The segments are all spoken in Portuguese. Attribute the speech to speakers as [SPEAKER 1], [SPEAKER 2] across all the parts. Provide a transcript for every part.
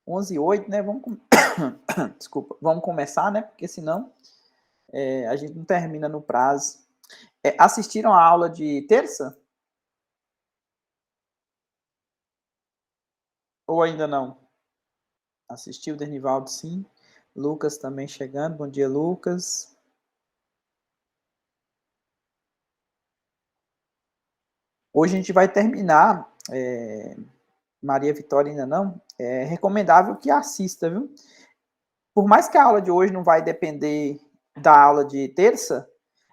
[SPEAKER 1] 11h08, né? Desculpa, vamos começar, né? Porque senão a gente não termina no prazo. Assistiram a aula de terça? Ou ainda não? Assistiu, Dernivaldo, sim. Lucas também chegando. Bom dia, Lucas. Hoje a gente vai terminar. Maria Vitória ainda não. É recomendável que assista, viu? Por mais que a aula de hoje não vai depender da aula de terça,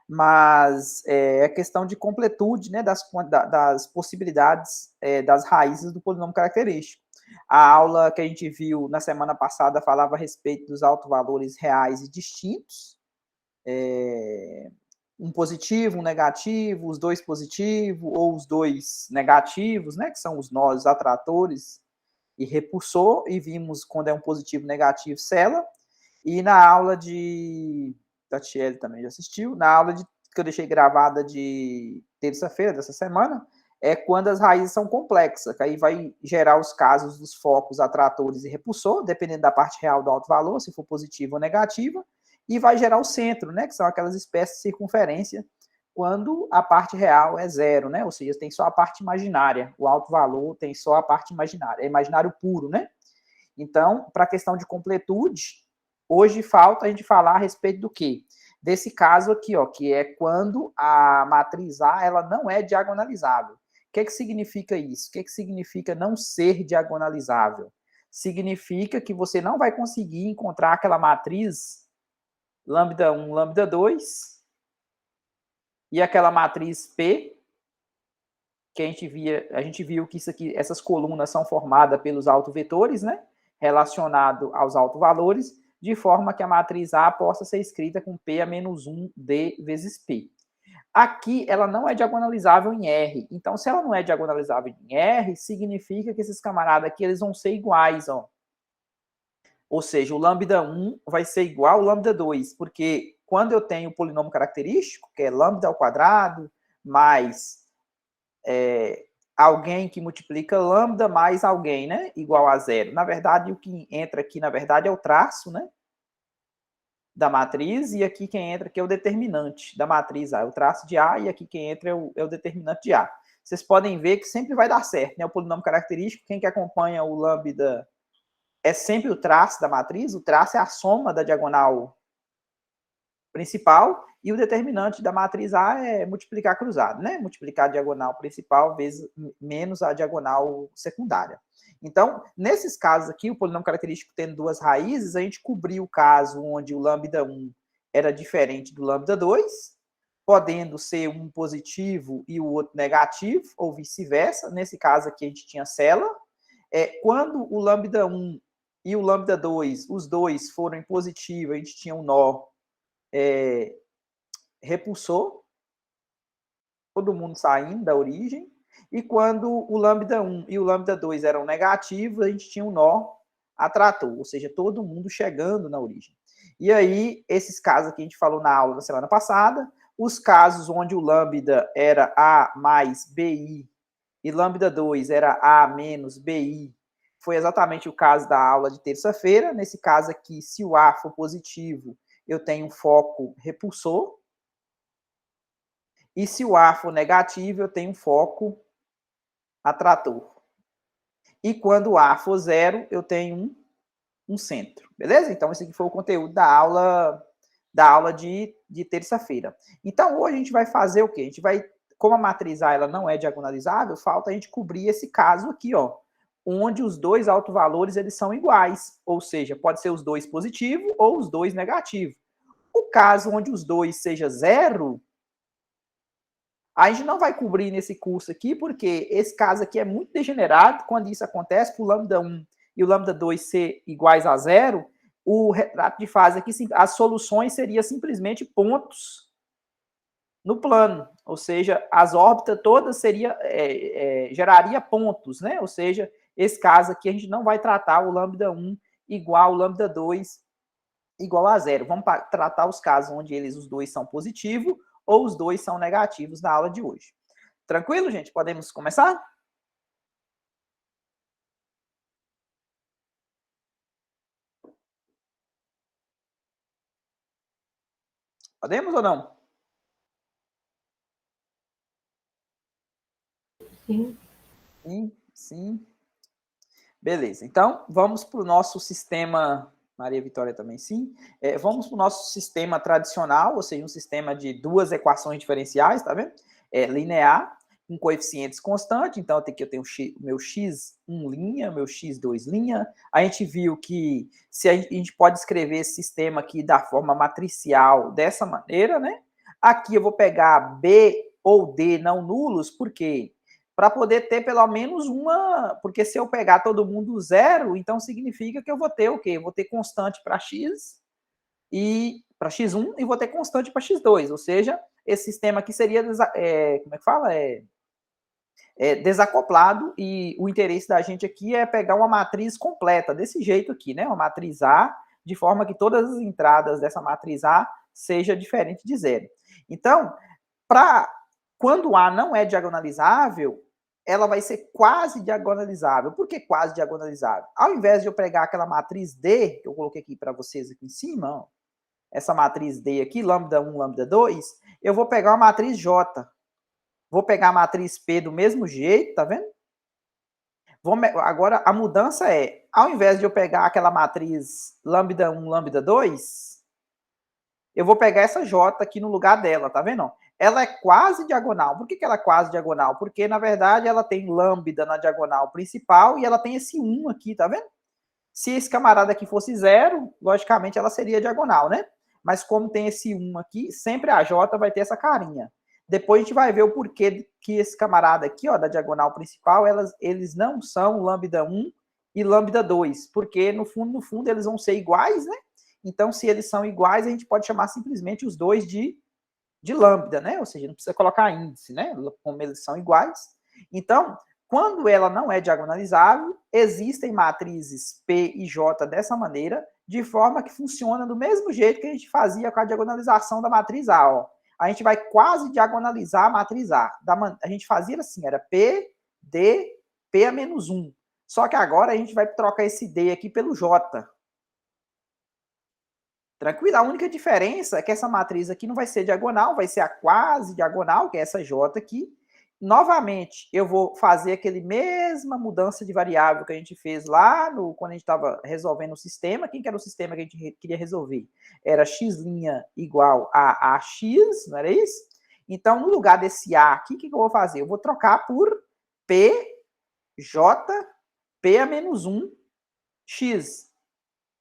[SPEAKER 1] mas é questão de completude, né, das possibilidades das raízes do polinômio característico. A aula que a gente viu na semana passada falava a respeito dos autovalores reais e distintos, um positivo, um negativo, os dois positivos ou os dois negativos, né, que são os nós atratores e repulsor, e vimos quando é um positivo, negativo, célula. E na aula de... Tatiele também já assistiu. Na aula que eu deixei gravada de terça-feira dessa semana, é quando as raízes são complexas, que aí vai gerar os casos dos focos atratores e repulsor, dependendo da parte real do alto valor, se for positiva ou negativa, e vai gerar o centro, né, que são aquelas espécies de circunferência, quando a parte real é zero, né, ou seja, tem só a parte imaginária, o alto valor tem só a parte imaginária, é imaginário puro, né? Então, para a questão de completude, hoje falta a gente falar a respeito do quê? Desse caso aqui, ó, que é quando a matriz A ela não é diagonalizável. O que significa isso? O que significa não ser diagonalizável? Significa que você não vai conseguir encontrar aquela matriz lambda 1, lambda 2 e aquela matriz P, que a gente viu que isso aqui, essas colunas são formadas pelos autovetores, né? Relacionado aos autovalores, de forma que a matriz A possa ser escrita com P a menos 1D vezes P. Aqui, ela não é diagonalizável em R. Então, se ela não é diagonalizável em R, significa que esses camaradas aqui, eles vão ser iguais, ó. Ou seja, o lambda 1 vai ser igual ao lambda 2, porque quando eu tenho o polinômio característico, que é lambda ao quadrado, mais alguém que multiplica lambda mais alguém, né? Igual a zero. Na verdade, o que entra aqui, na verdade, é o traço, né? Da matriz, e aqui quem entra aqui é o determinante da matriz A, é o traço de A, e aqui quem entra é o determinante de A. Vocês podem ver que sempre vai dar certo, né? O polinômio característico, quem que acompanha o lambda é sempre o traço da matriz, o traço é a soma da diagonal principal, e o determinante da matriz A é multiplicar cruzado, né? Multiplicar a diagonal principal vezes menos a diagonal secundária. Então, nesses casos aqui, o polinômio característico tendo duas raízes, a gente cobriu o caso onde o lambda 1 era diferente do lambda 2, podendo ser um positivo e o outro negativo, ou vice-versa. Nesse caso aqui, a gente tinha célula. Quando o lambda 1 e o lambda 2, os dois foram em positivo, a gente tinha um nó repulsor, todo mundo saindo da origem, e quando o lambda 1 e o lambda 2 eram negativos, a gente tinha um nó atrator, ou seja, todo mundo chegando na origem. E aí, esses casos que a gente falou na aula da semana passada, os casos onde o lambda era A mais BI e lambda 2 era A menos BI, foi exatamente o caso da aula de terça-feira. Nesse caso aqui, se o A for positivo, eu tenho um foco repulsor, e se o A for negativo, eu tenho um foco atrator. E quando o A for zero, eu tenho um centro. Beleza? Então, esse aqui foi o conteúdo da aula de terça-feira. Então, hoje a gente vai fazer o quê? A gente vai, como a matriz A ela não é diagonalizável, falta a gente cobrir esse caso aqui, ó, onde os dois autovalores eles são iguais. Ou seja, pode ser os dois positivos ou os dois negativos. O caso onde os dois seja zero, a gente não vai cobrir nesse curso aqui, porque esse caso aqui é muito degenerado. Quando isso acontece, para o lambda 1 e o lambda 2 ser iguais a zero, o retrato de fase aqui, as soluções seriam simplesmente pontos no plano, ou seja, as órbitas todas geraria pontos, né? Ou seja, esse caso aqui a gente não vai tratar o lambda 1 igual ao lambda 2 igual a zero. Vamos tratar os casos onde os dois são positivos ou os dois são negativos na aula de hoje. Tranquilo, gente? Podemos começar? Podemos ou não?
[SPEAKER 2] Sim.
[SPEAKER 1] Sim, sim. Beleza. Então, vamos para o nosso sistema. Maria Vitória também sim. Vamos para o nosso sistema tradicional, ou seja, um sistema de duas equações diferenciais, tá vendo? Linear, com coeficientes constantes. Então, eu tenho o meu x1 linha, meu x2 linha. A gente viu que se a gente pode escrever esse sistema aqui da forma matricial dessa maneira, né? Aqui eu vou pegar B ou D não nulos, por quê? Para poder ter pelo menos uma, porque se eu pegar todo mundo zero, então significa que eu vou ter o quê? Eu vou ter constante para x e para x1 e vou ter constante para x2, ou seja, esse sistema aqui seria, como é que fala? Desacoplado, e o interesse da gente aqui é pegar uma matriz completa, desse jeito aqui, né? Uma matriz A, de forma que todas as entradas dessa matriz A seja diferente de zero. Então, quando A não é diagonalizável, ela vai ser quase diagonalizável. Por que quase diagonalizável? Ao invés de eu pegar aquela matriz D, que eu coloquei aqui para vocês aqui em cima, ó, essa matriz D aqui, lambda 1, lambda 2, eu vou pegar uma matriz J. Vou pegar a matriz P do mesmo jeito, tá vendo? Agora, a mudança é, ao invés de eu pegar aquela matriz lambda 1, lambda 2, eu vou pegar essa J aqui no lugar dela, tá vendo? Ela é quase diagonal. Por que ela é quase diagonal? Porque, na verdade, ela tem lambda na diagonal principal e ela tem esse 1 aqui, tá vendo? Se esse camarada aqui fosse zero, logicamente ela seria diagonal, né? Mas como tem esse 1 aqui, sempre a J vai ter essa carinha. Depois a gente vai ver o porquê que esse camarada aqui, ó, da diagonal principal, eles não são lambda 1 e lambda 2, porque no fundo, eles vão ser iguais, né? Então, se eles são iguais, a gente pode chamar simplesmente os dois de lambda, né? Ou seja, não precisa colocar índice, né? Como eles são iguais. Então, quando ela não é diagonalizável, existem matrizes P e J dessa maneira, de forma que funciona do mesmo jeito que a gente fazia com a diagonalização da matriz A. Ó. A gente vai quase diagonalizar a matriz A. A gente fazia assim, era P, D, P a menos 1. Só que agora a gente vai trocar esse D aqui pelo J. Tranquilo? A única diferença é que essa matriz aqui não vai ser diagonal, vai ser a quase diagonal, que é essa J aqui. Novamente, eu vou fazer aquele mesma mudança de variável que a gente fez lá quando a gente estava resolvendo o sistema. Quem que era o sistema que a gente queria resolver? Era x' igual a AX, não era isso? Então, no lugar desse A aqui, o que eu vou fazer? Eu vou trocar por P, J, P a menos 1, X.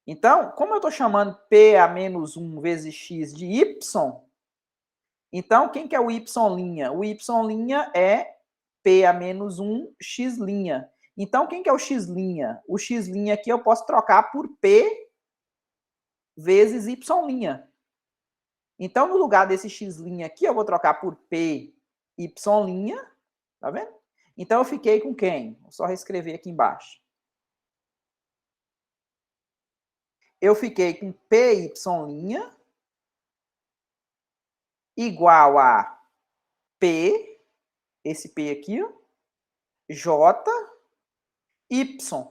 [SPEAKER 1] Então, como eu estou chamando P a menos 1 vezes X de Y, então, quem que é o Y'? O Y' é P a menos 1, X'. Então, quem que é o X'? O X' aqui eu posso trocar por P vezes Y'. Então, no lugar desse X' aqui, eu vou trocar por P, Y', tá vendo? Então, eu fiquei com quem? Vou só reescrever aqui embaixo. Eu fiquei com PY' igual a P, esse P aqui, ó, J, Y,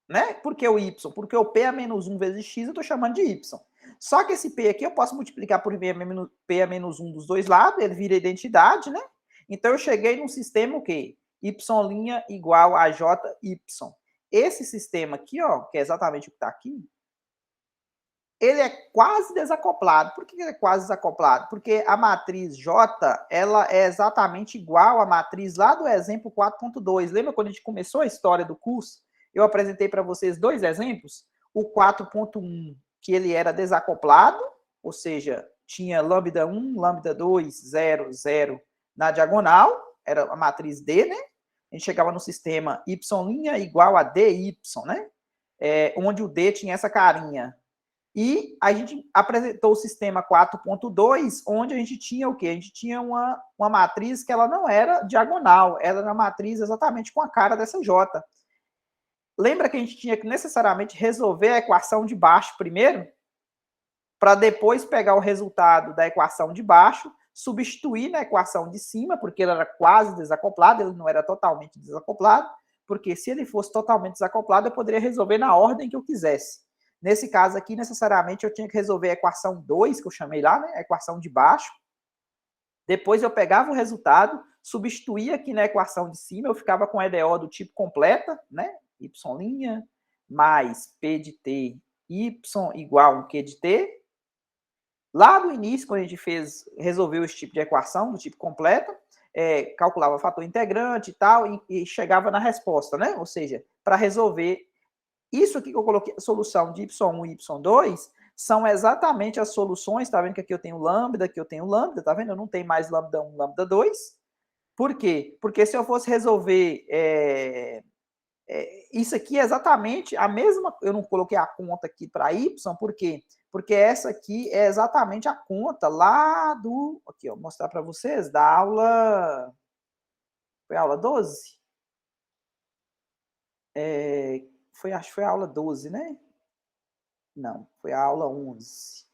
[SPEAKER 1] né? Por que o Y? Porque o P a menos 1 vezes X eu estou chamando de Y. Só que esse P aqui eu posso multiplicar por P a menos 1 dos dois lados, ele vira identidade, né? Então eu cheguei num sistema o quê? Y' igual a JY. Esse sistema aqui, ó, que é exatamente o que está aqui, ele é quase desacoplado. Por que ele é quase desacoplado? Porque a matriz J, ela é exatamente igual à matriz lá do exemplo 4.2. Lembra quando a gente começou a história do curso? Eu apresentei para vocês dois exemplos. O 4.1, que ele era desacoplado, ou seja, tinha lambda 1, lambda 2, 0, 0 na diagonal, era a matriz D, né? A gente chegava no sistema Y' igual a DY, né? Onde o D tinha essa carinha. E a gente apresentou o sistema 4.2, onde a gente tinha o quê? A gente tinha uma matriz que ela não era diagonal, ela era uma matriz exatamente com a cara dessa J. Lembra que a gente tinha que necessariamente resolver a equação de baixo primeiro? Para depois pegar o resultado da equação de baixo, substituir na equação de cima, porque ele era quase desacoplado, ele não era totalmente desacoplado, porque se ele fosse totalmente desacoplado, eu poderia resolver na ordem que eu quisesse. Nesse caso aqui, necessariamente, eu tinha que resolver a equação 2, que eu chamei lá, né? A equação de baixo. Depois eu pegava o resultado, substituía aqui na equação de cima, eu ficava com EDO do tipo completa, né? Y' mais P de T, Y igual a um Q de T. Lá no início, quando a gente resolveu esse tipo de equação do tipo completa, calculava o fator integrante e tal, e chegava na resposta, né? Ou seja, para resolver isso aqui que eu coloquei, a solução de Y1 e Y2, são exatamente as soluções, tá vendo que aqui eu tenho lambda, aqui eu tenho lambda, tá vendo? Eu não tenho mais lambda 1, lambda 2. Por quê? Porque se eu fosse resolver isso aqui é exatamente a mesma, eu não coloquei a conta aqui para Y, por quê? Porque essa aqui é exatamente a conta lá do, aqui, ó, vou mostrar para vocês, da aula, foi a aula 12? Acho que foi a aula 12, né? Não, foi a aula 11.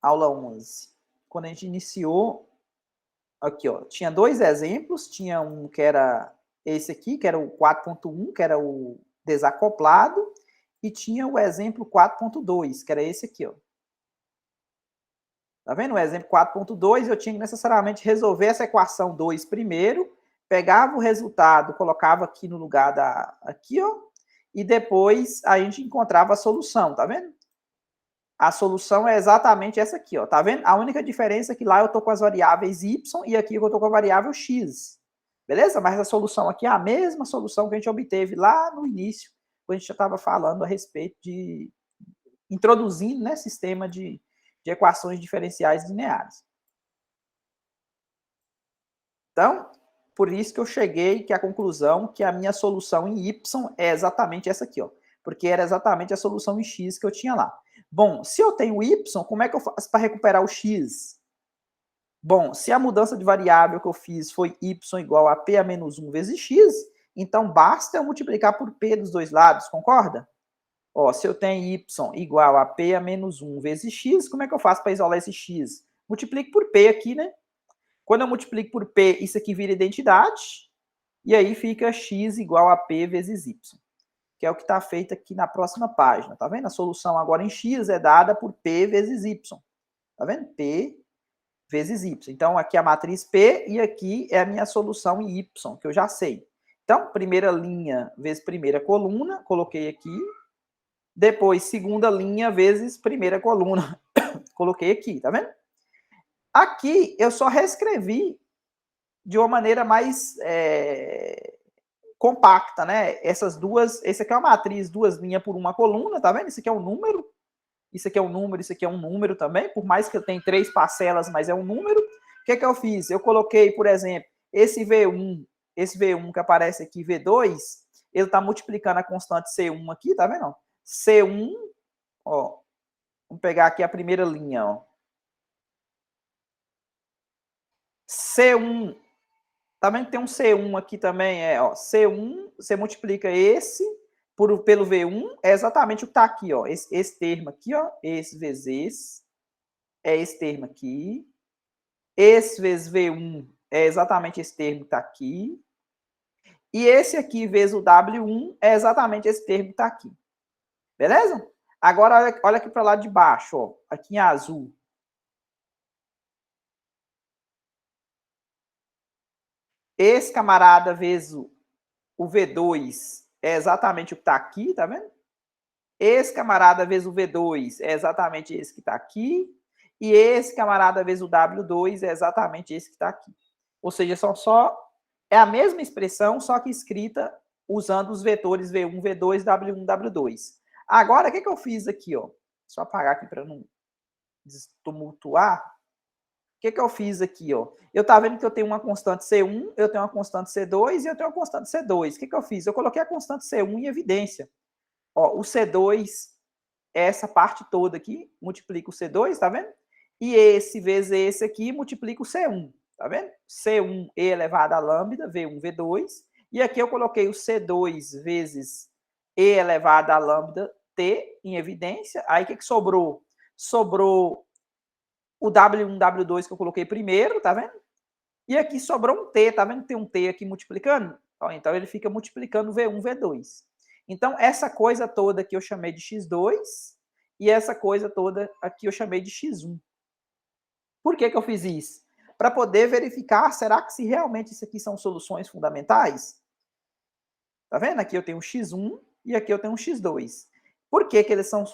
[SPEAKER 1] Aula 11. Quando a gente iniciou, aqui, ó, tinha dois exemplos, tinha um que era esse aqui, que era o 4.1, que era o desacoplado, e tinha o exemplo 4.2, que era esse aqui, ó. Tá vendo? O exemplo 4.2, eu tinha que necessariamente resolver essa equação 2 primeiro, pegava o resultado, colocava aqui no lugar aqui, ó, e depois a gente encontrava a solução, tá vendo? A solução é exatamente essa aqui, ó, tá vendo? A única diferença é que lá eu tô com as variáveis y e aqui eu tô com a variável x. Beleza? Mas a solução aqui é a mesma solução que a gente obteve lá no início, quando a gente já estava falando a respeito de introduzindo, né, sistema de equações diferenciais lineares. Então, por isso que eu cheguei que a conclusão que a minha solução em y é exatamente essa aqui, ó, porque era exatamente a solução em x que eu tinha lá. Bom, se eu tenho y, como é que eu faço para recuperar o x? Bom, se a mudança de variável que eu fiz foi y igual a p a menos 1 vezes x, então basta eu multiplicar por p dos dois lados, concorda? Ó, se eu tenho y igual a p a menos 1 vezes x, como é que eu faço para isolar esse x? Multiplico por p aqui, né? Quando eu multiplico por p, isso aqui vira identidade, e aí fica x igual a p vezes y, que é o que está feito aqui na próxima página, tá vendo? A solução agora em x é dada por p vezes y, tá vendo? P vezes y. Então, aqui é a matriz P e aqui é a minha solução em y, que eu já sei. Então, primeira linha vezes primeira coluna, coloquei aqui. Depois, segunda linha vezes primeira coluna, coloquei aqui, tá vendo? Aqui, eu só reescrevi de uma maneira mais compacta, né? Essas duas, esse aqui é uma matriz, duas linhas por uma coluna, tá vendo? Isso aqui é um número, isso aqui é um número, isso aqui é um número também, por mais que eu tenha 3 parcelas, mas é um número. O que eu fiz? Eu coloquei, por exemplo, esse V1 que aparece aqui, V2, ele está multiplicando a constante C1 aqui, tá vendo? C1, ó, vamos pegar aqui a primeira linha, ó. C1, tá vendo que tem um C1 aqui também, ó, C1, você multiplica esse pelo V1, é exatamente o que está aqui, ó, esse termo aqui, ó, esse vezes esse, é esse termo aqui, esse vezes V1 é exatamente esse termo que está aqui, e esse aqui vezes o W1 é exatamente esse termo que está aqui. Beleza? Agora, olha aqui para lá de baixo, ó, aqui em azul. Esse camarada vezes o V2 é exatamente o que está aqui, tá vendo? Esse camarada vezes o V2 é exatamente esse que está aqui. E esse camarada vezes o W2 é exatamente esse que está aqui. Ou seja, é a mesma expressão, só que escrita usando os vetores V1, V2, W1, W2. Agora, o que eu fiz aqui? Ó? Só apagar aqui para não tumultuar. O que eu fiz aqui? Ó? Eu estava vendo que eu tenho uma constante C1, eu tenho uma constante C2 e eu tenho uma constante C2. O que eu fiz? Eu coloquei a constante C1 em evidência. Ó, o C2 é essa parte toda aqui, multiplica o C2, tá vendo? E esse vezes esse aqui, multiplica o C1, tá vendo? C1 e elevado a lambda, V1, V2. E aqui eu coloquei o C2 vezes e elevado a lambda T em evidência. Aí o que sobrou? Sobrou o W1, W2 que eu coloquei primeiro, tá vendo? E aqui sobrou um T, tá vendo que tem um T aqui multiplicando? Então ele fica multiplicando V1, V2. Então, essa coisa toda aqui eu chamei de x2 e essa coisa toda aqui eu chamei de x1. Por que eu fiz isso? Para poder verificar, será que se realmente isso aqui são soluções fundamentais? Tá vendo? Aqui eu tenho um x1 e aqui eu tenho um x2. Por que eles são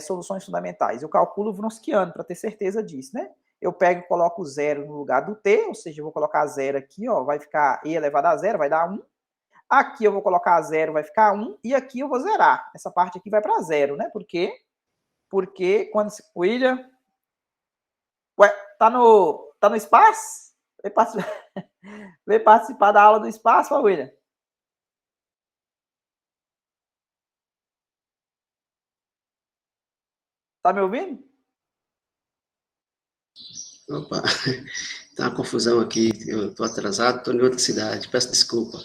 [SPEAKER 1] soluções fundamentais? Eu calculo Wronskiano para ter certeza disso, né? Eu pego e coloco zero no lugar do t, ou seja, eu vou colocar zero aqui, ó, vai ficar e elevado a zero, vai dar 1. Aqui eu vou colocar zero, vai ficar 1. E aqui eu vou zerar. Essa parte aqui vai para zero, né? Por quê? Porque quando... William... Ué, tá no espaço? Vem participar da aula do espaço, William? Tá me ouvindo?
[SPEAKER 2] Opa, tá uma confusão aqui, eu tô atrasado, tô em outra cidade, peço desculpa.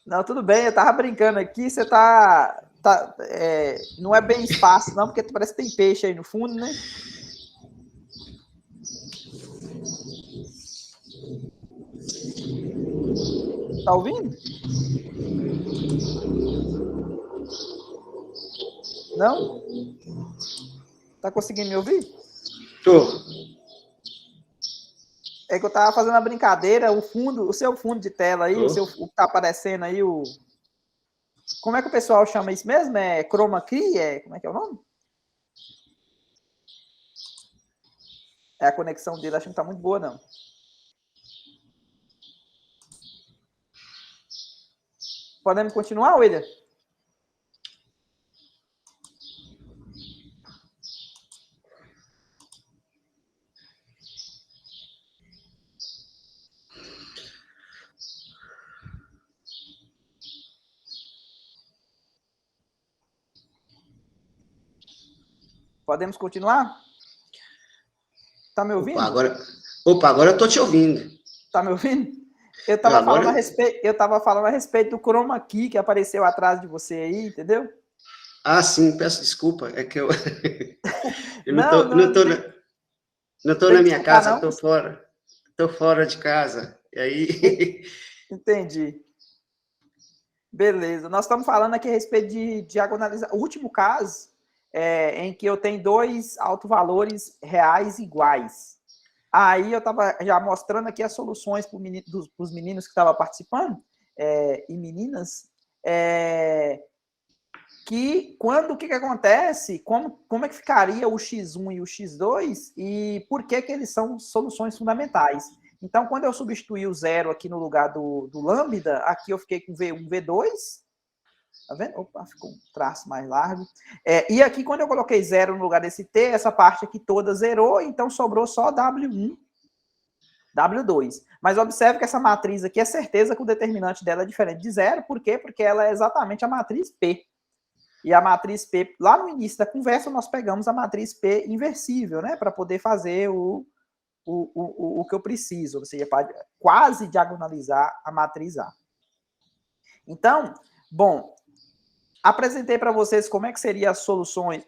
[SPEAKER 1] Não, tudo bem, eu tava brincando aqui, você não é bem espaço não, porque parece que tem peixe aí no fundo, né? Tá ouvindo? Não? Tá conseguindo me ouvir?
[SPEAKER 2] Tô.
[SPEAKER 1] É que eu tava fazendo uma brincadeira, o seu fundo de tela aí,
[SPEAKER 2] Tô.
[SPEAKER 1] o que tá aparecendo aí, como é que o pessoal chama isso mesmo? É chroma key? Como é que é o nome? A conexão dele, acho que não tá muito boa, não. Podemos continuar, William? Podemos continuar? Tá me ouvindo?
[SPEAKER 2] Agora eu tô te ouvindo.
[SPEAKER 1] Tá me ouvindo? Eu tava falando a respeito do chroma key que apareceu atrás de você aí, entendeu?
[SPEAKER 2] Ah, sim, peço desculpa, é que eu, eu
[SPEAKER 1] Não
[SPEAKER 2] não tô
[SPEAKER 1] tem
[SPEAKER 2] na
[SPEAKER 1] que
[SPEAKER 2] minha
[SPEAKER 1] desculpar,
[SPEAKER 2] casa,
[SPEAKER 1] não.
[SPEAKER 2] tô fora de casa, e aí...
[SPEAKER 1] Entendi. Beleza. Nós estamos falando aqui a respeito de diagonalizar. O último caso em que eu tenho dois autovalores reais iguais. Aí eu estava já mostrando aqui as soluções para os meninos que estavam participando, e meninas, que o que acontece, como é que ficaria o x1 e o x2 e por que eles são soluções fundamentais. Então, quando eu substituí o zero aqui no lugar do lambda, aqui eu fiquei com V1, V2, tá vendo? Opa, ficou um traço mais largo. E aqui, quando eu coloquei zero no lugar desse t, essa parte aqui toda zerou, então sobrou só W1, W2. Mas observe que essa matriz aqui é certeza que o determinante dela é diferente de zero. Por quê? Porque ela é exatamente a matriz P. E a matriz P, lá no início da conversa, nós pegamos a matriz P inversível, né? Para poder fazer o que eu preciso, ou seja, para quase diagonalizar a matriz A. Então, bom, apresentei para vocês como é que seriam as soluções.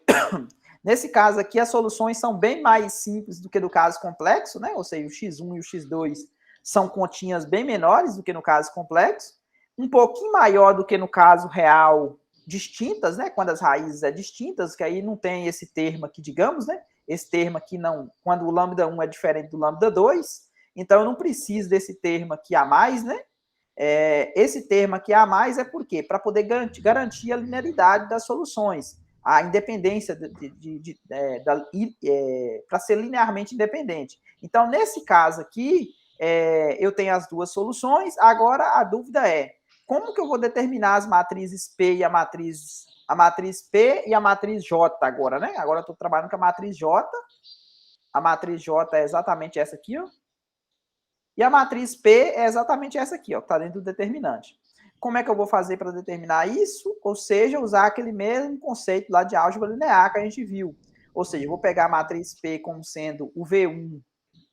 [SPEAKER 1] Nesse caso aqui, as soluções são bem mais simples do que no caso complexo, né? Ou seja, o x1 e o x2 são continhas bem menores do que no caso complexo, um pouquinho maior do que no caso real, distintas, né? Quando as raízes é distintas, que aí não tem esse termo aqui, digamos, né? Esse termo aqui não, quando o lambda 1 é diferente do lambda 2, então eu não preciso desse termo aqui a mais, né? Esse termo aqui a mais é por quê? Para poder garantir a linearidade das soluções, a independência para ser linearmente independente. Então, nesse caso aqui, eu tenho as duas soluções. Agora, a dúvida é, como que eu vou determinar as matrizes P e a matriz P e a matriz J agora, né? Agora eu estou trabalhando com a matriz J. A matriz J é exatamente essa aqui, ó. E a matriz P é exatamente essa aqui, ó, que está dentro do determinante. Como é que eu vou fazer para determinar isso? Ou seja, usar aquele mesmo conceito lá de álgebra linear que a gente viu. Ou seja, eu vou pegar a matriz P como sendo o V1,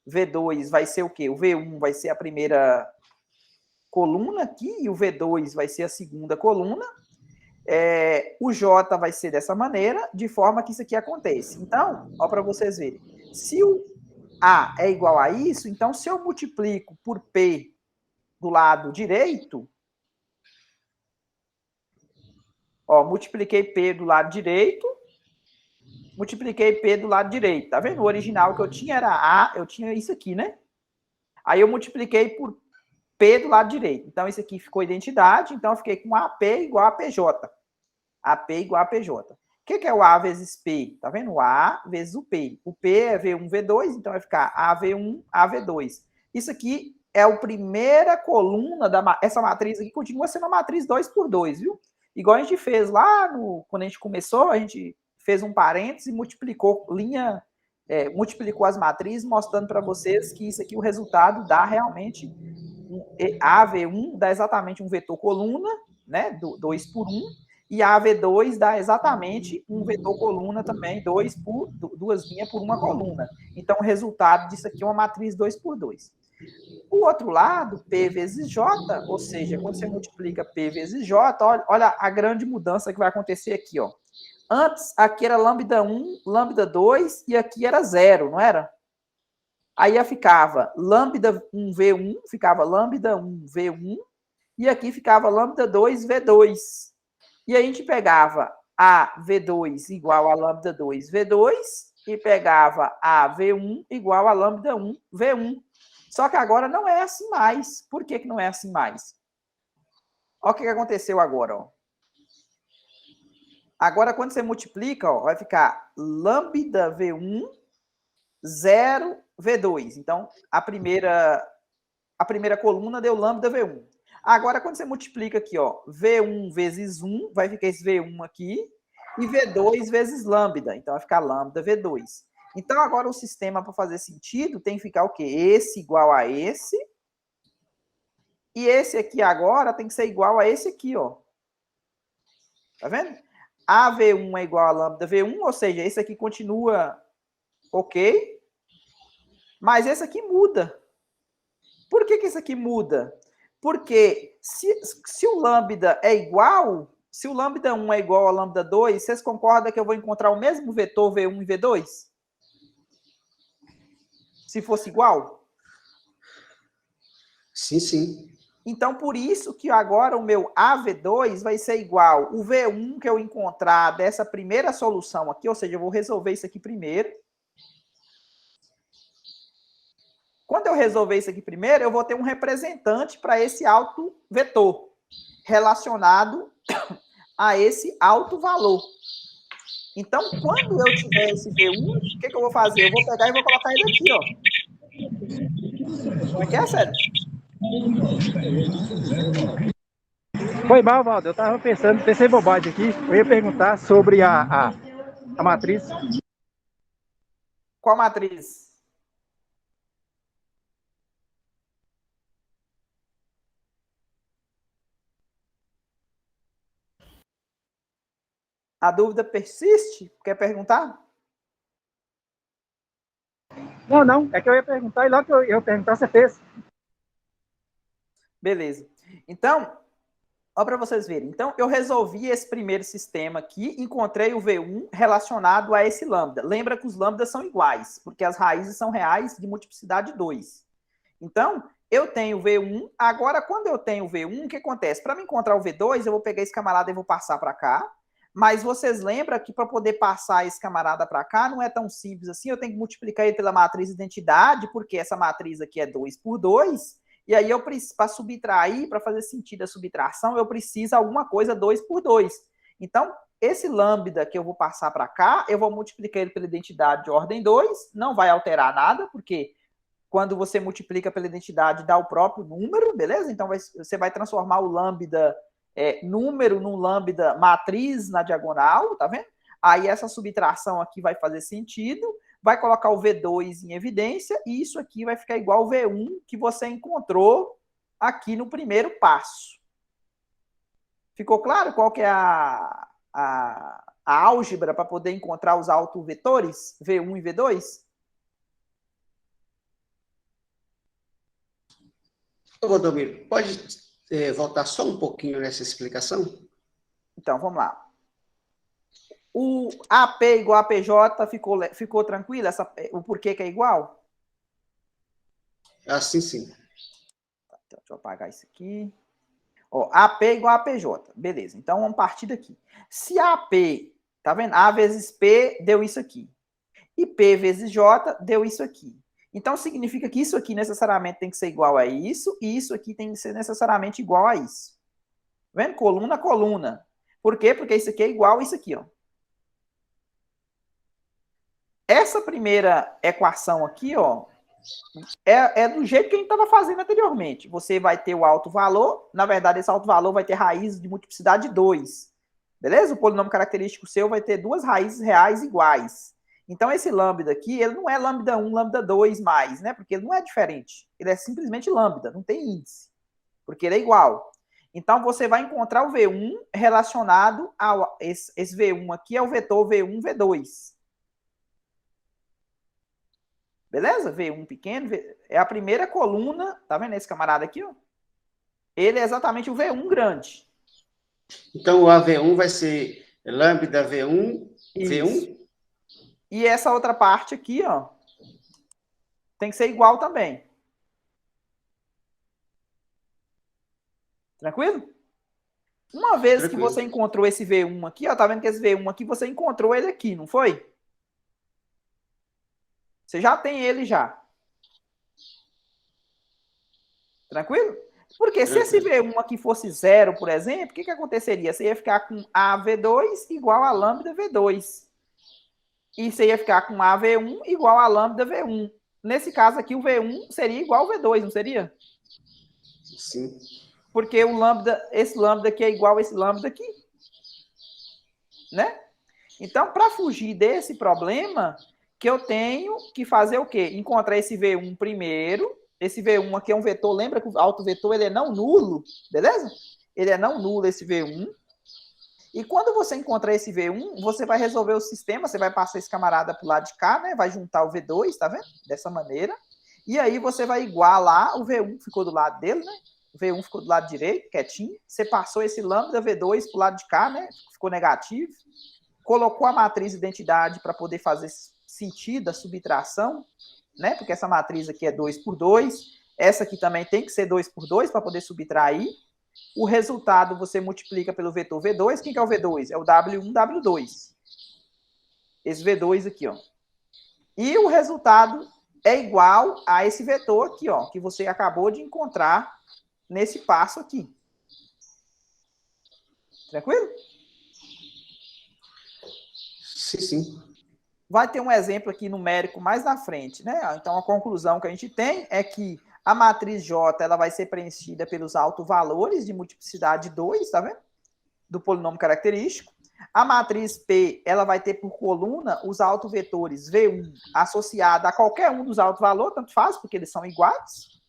[SPEAKER 1] V2 vai ser o quê? O V1 vai ser a primeira coluna aqui, e o V2 vai ser a segunda coluna. O J vai ser dessa maneira, de forma que isso aqui aconteça. Então, ó, para vocês verem. Se o A é igual a isso, então se eu multiplico por P do lado direito, Ó, multipliquei P do lado direito, multipliquei P do lado direito. Tá vendo? O original que eu tinha era A, eu tinha isso aqui, né? Aí eu multipliquei por P do lado direito. Então, isso aqui ficou identidade, então eu fiquei com AP igual a PJ. AP igual a PJ. O que é o A vezes P? Tá vendo? O A vezes o P. O P é V1, V2, então vai ficar AV1, AV2. Isso aqui é a primeira coluna essa matriz aqui continua sendo uma matriz 2 por 2, viu? Igual a gente fez lá quando a gente começou, a gente fez um parênteses e multiplicou multiplicou as matrizes, mostrando para vocês que isso aqui, o resultado dá realmente AV1 dá exatamente um vetor coluna, né? 2 por 1, e a AV2 dá exatamente um vetor coluna também, duas linhas por uma coluna. Então, o resultado disso aqui é uma matriz 2 por 2. O outro lado, P vezes J, ou seja, quando você multiplica P vezes J, olha a grande mudança que vai acontecer aqui, ó. Antes, aqui era lambda 1, lambda 2, e aqui era 0, não era? Aí ficava lambda 1, V1, ficava lambda 1, V1, e aqui ficava lambda 2, V2. E a gente pegava a V2 igual a lambda 2, V2, e pegava a V1 igual a lambda 1, V1. Só que agora não é assim mais. Por que não é assim mais? Olha o que aconteceu agora, ó. Agora, quando você multiplica, ó, vai ficar lambda V1, 0, V2. Então, a primeira coluna deu lambda V1. Agora, quando você multiplica aqui, ó, V1 vezes 1, vai ficar esse V1 aqui, e V2 vezes lambda. Então, vai ficar lambda V2. Então, agora o sistema, para fazer sentido, tem que ficar o quê? Esse igual a esse. E esse aqui agora tem que ser igual a esse aqui, ó. Tá vendo? AV1 é igual a lambda V1, ou seja, esse aqui continua ok, mas esse aqui muda. Por que esse aqui muda? Porque se o lambda é igual, se o lambda 1 é igual a lambda 2, vocês concordam que eu vou encontrar o mesmo vetor V1 e V2? Se fosse igual?
[SPEAKER 2] Sim, sim.
[SPEAKER 1] Então, por isso que agora o meu AV2 vai ser igual o V1 que eu encontrar dessa primeira solução aqui, ou seja, eu vou resolver isso aqui primeiro. Quando eu resolver isso aqui primeiro, eu vou ter um representante para esse alto vetor, relacionado a esse alto valor. Então, quando eu tiver esse V1, o que eu vou fazer? Eu vou pegar e vou colocar ele aqui, ó. Como é que é, Sérgio?
[SPEAKER 3] Foi mal, Valdo. Eu estava pensei bobagem aqui. Eu ia perguntar sobre a matriz.
[SPEAKER 1] Qual matriz? A dúvida persiste? Quer perguntar?
[SPEAKER 3] Não. É que eu ia perguntar e logo que eu ia perguntar, você fez.
[SPEAKER 1] Beleza. Então, ó, para vocês verem. Então, eu resolvi esse primeiro sistema aqui, encontrei o V1 relacionado a esse lambda. Lembra que os lambdas são iguais, porque as raízes são reais de multiplicidade 2. Então, eu tenho V1. Agora, quando eu tenho V1, o que acontece? Para me encontrar o V2, eu vou pegar esse camarada e vou passar para cá. Mas vocês lembram que para poder passar esse camarada para cá, não é tão simples assim. Eu tenho que multiplicar ele pela matriz identidade, porque essa matriz aqui é 2 por 2. E aí, para subtrair, para fazer sentido a subtração, eu preciso alguma coisa 2 por 2. Então, esse lambda que eu vou passar para cá, eu vou multiplicar ele pela identidade de ordem 2, não vai alterar nada, porque quando você multiplica pela identidade, dá o próprio número, beleza? Então, você vai transformar o lambda número num lambda matriz na diagonal, tá vendo? Aí essa subtração aqui vai fazer sentido, vai colocar o V2 em evidência, e isso aqui vai ficar igual ao V1 que você encontrou aqui no primeiro passo. Ficou claro qual que é a álgebra para poder encontrar os autovetores, V1 e V2?
[SPEAKER 2] Ô, Valdomiro, pode voltar só um pouquinho nessa explicação?
[SPEAKER 1] Então, vamos lá. O AP igual a PJ ficou tranquilo? O porquê que é igual?
[SPEAKER 2] Assim, sim.
[SPEAKER 1] Então, deixa eu apagar isso aqui. Ó, AP igual a PJ. Beleza, então vamos partir daqui. Se AP, tá vendo? A vezes P deu isso aqui. E P vezes J deu isso aqui. Então, significa que isso aqui necessariamente tem que ser igual a isso, e isso aqui tem que ser necessariamente igual a isso. Tá vendo? Coluna a coluna. Por quê? Porque isso aqui é igual a isso aqui, ó. Essa primeira equação aqui, ó, é do jeito que a gente estava fazendo anteriormente. Você vai ter o alto valor, na verdade, esse alto valor vai ter raiz de multiplicidade de 2. Beleza? O polinômio característico seu vai ter duas raízes reais iguais. Então, esse lambda aqui, ele não é lambda 1, lambda 2 mais, né? Porque ele não é diferente. Ele é simplesmente lambda, não tem índice. Porque ele é igual. Então, você vai encontrar o V1 relacionado a esse V1 aqui, é o vetor V1, V2. Beleza? V1 pequeno, é a primeira coluna, tá vendo esse camarada aqui, ó? Ele é exatamente o V1 grande.
[SPEAKER 2] Então, o AV1 vai ser lambda V1,
[SPEAKER 1] Isso.
[SPEAKER 2] V1?
[SPEAKER 1] E essa outra parte aqui, ó, tem que ser igual também. Tranquilo? Uma vez
[SPEAKER 2] Tranquilo.
[SPEAKER 1] que você encontrou esse V1 aqui, ó, tá vendo que esse V1 aqui, você encontrou ele aqui, não foi? Você já tem ele já. Tranquilo? Porque se esse V1 aqui fosse zero, por exemplo, o que aconteceria? Você ia ficar com AV2 igual a lambda V2. E você ia ficar com AV1 igual a lambda V1. Nesse caso aqui, o V1 seria igual ao V2, não seria?
[SPEAKER 2] Sim.
[SPEAKER 1] Porque o lambda, esse lambda aqui é igual a esse lambda aqui. Né? Então, para fugir desse problema, que eu tenho que fazer o quê? Encontrar esse V1 primeiro. Esse V1 aqui é um vetor, lembra que o autovetor ele é não nulo, beleza? Ele é não nulo, esse V1. E quando você encontrar esse V1, você vai resolver o sistema, você vai passar esse camarada para o lado de cá, né? Vai juntar o V2, tá vendo? Dessa maneira. E aí você vai igualar, o V1 ficou do lado dele, né? O V1 ficou do lado direito, quietinho. Você passou esse lambda V2 para o lado de cá, né? Ficou negativo. Colocou a matriz de identidade para poder fazer sentido a subtração, né? Porque essa matriz aqui é 2 por 2. Essa aqui também tem que ser 2 por 2 para poder subtrair. O resultado você multiplica pelo vetor V2. Quem que é o V2? É o W1, W2. Esse V2 aqui, ó. E o resultado é igual a esse vetor aqui, ó, que você acabou de encontrar nesse passo aqui. Tranquilo?
[SPEAKER 2] Sim, sim.
[SPEAKER 1] Vai ter um exemplo aqui numérico mais na frente, né? Então, a conclusão que a gente tem é que a matriz J ela vai ser preenchida pelos autovalores de multiplicidade 2, tá vendo? Do polinômio característico. A matriz P ela vai ter por coluna os autovetores V1 associado a qualquer um dos autovalores, tanto faz, porque eles são iguais.